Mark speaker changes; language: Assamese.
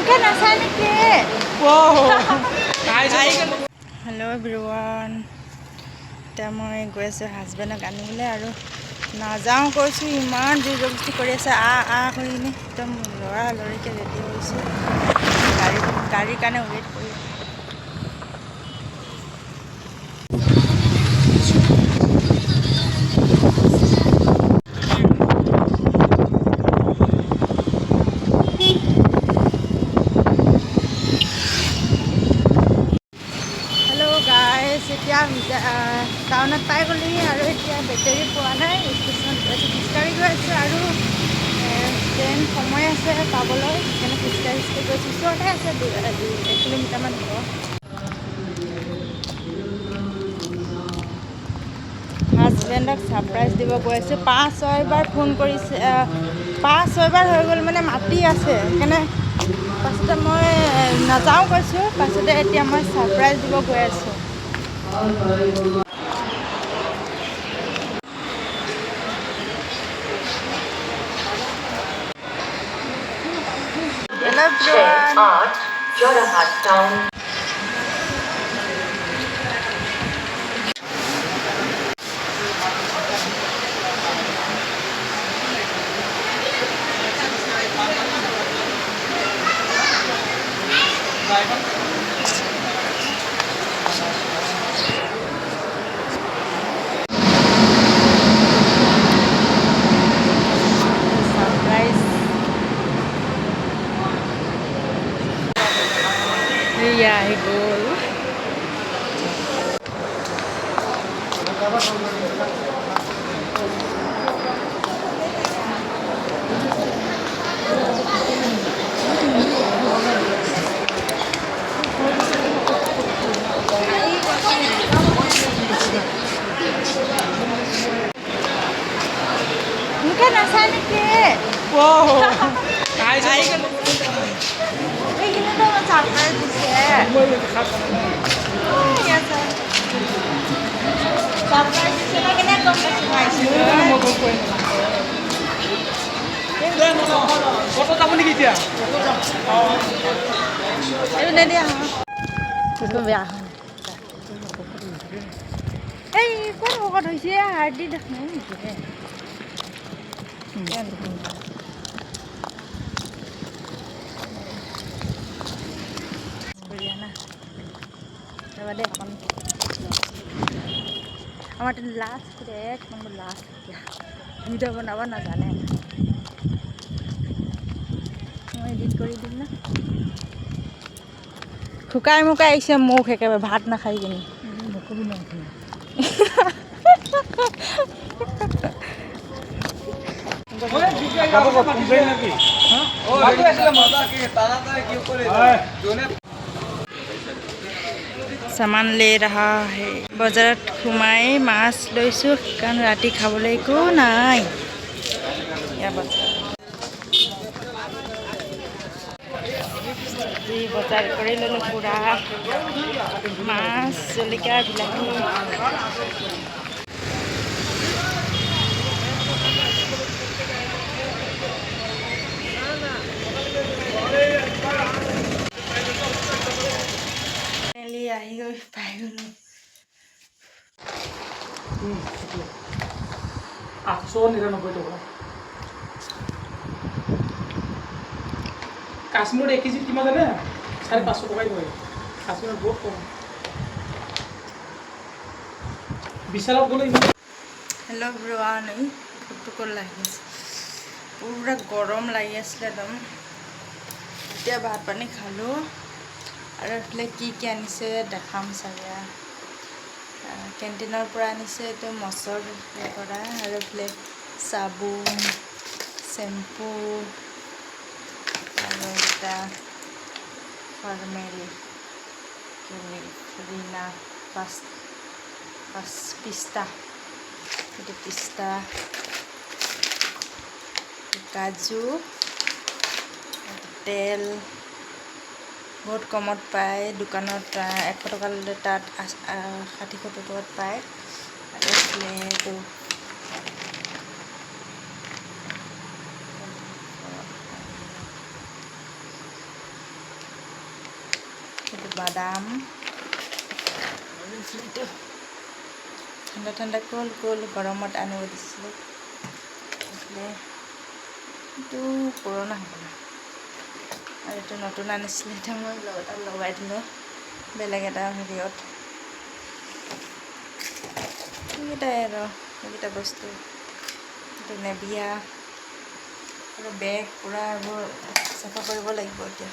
Speaker 1: Hello everyone. এতিয়া মই গৈ আছোঁ হাজবেণ্ডক আনিবলৈ আৰু নাযাওঁ কৈছোঁ ইমান জোৰ জবৰদস্তি কৰি আছে কৰি কিনে একদম লৰালৰিকৈ ৰেডি হৈছোঁ গাড়ীৰ কাৰণে ৱেইট কৰি এতিয়া টাউনত পাই গ'লেহি আৰু এতিয়া বেটেৰী পোৱা নাই ষ্টেচনত খোজকাঢ়ি গৈ আছোঁ আৰু ট্ৰেইন সময় আছে পাবলৈ সেইকাৰণে খোজকাঢ়ি গৈছোঁ ওচৰতে আছে 1 কিলোমিটাৰমান হ'ব হাজবেণ্ডক ছাৰপ্ৰাইজ দিব গৈ আছোঁ 5-6 বাৰ ফোন কৰিছে 5-6 বাৰ হৈ গ'ল মানে মাতি আছে সেইকাৰণে পাছতে মই নাযাওঁ কৈছোঁ পাছতে এতিয়া মই ছাৰপ্ৰাইজ দিব গৈ আছোঁ
Speaker 2: Jorhat Town.
Speaker 1: Yeah, he goes. Mungkin asalnya ke? Wow. Ini tuh sampai di sini. Iya sah. Sampai di sini kita kompetisi.
Speaker 3: Foto kamu nih gitu ya?
Speaker 1: Ayo nanti ya. Itu biar. Kok mau kau sih ya? Hardi dah nih. আমার লাস্ট করে 1 নম্বর লাস্ট ভিডিও বানাবা না জানে মই এডিট কৰি দিম না শুকাই মুকাই আহিছে মুখ একেবাৰে ভাত নাখাই কিনি নকবি না सामान ले रहा है बजारत घुमाई माछ लैसु कारण राति खाबले एको नाई या बजार करे ललो पूरा माछ जलिका বিলাহী আহি গৈ পাই গ'লো
Speaker 3: 899 টকা কাশ্মীৰৰ 1 কেজি কিমান জানে 550 টকাই লয় কাশ্মীৰত বহুত কম বিশালত গ'লে
Speaker 1: হেল্ল' ব্ৰুৱান ফুটুক লাগিছে পুৰা গৰম লাগি আছিল একদম এতিয়া ভাত পানী খালো আৰু এফালে কি আনিছে দেখাম চাগে কেণ্টিনৰ পৰা আনিছে এইটো মছৰ পৰা আৰু এফালে চাবোন শ্বেম্পু আৰু এটা ফৰ্মেলি ৰিনা পিস্তা এইটো পিস্তা কাজু তেল बहुत कमत पाए दुकानत 100 टका लले तात 60-70 टकात पाए আৰু এটো বাদাম ঠাণ্ডা ঠাণ্ডা কোল গৰমত আনিব দিছিলোঁ। এইটো পুৰণা হ'ব না আৰু এইটো নতুন আনিছিলে, এতিয়া মই লগাই দিলোঁ বেলেগ এটা হেৰিয়ত। সেইকেইটাই আৰু সেইকেইটা বস্তু। এইটো নেবিয়া আৰু বেগ পূৰা এইবোৰ চাফা কৰিব লাগিব এতিয়া।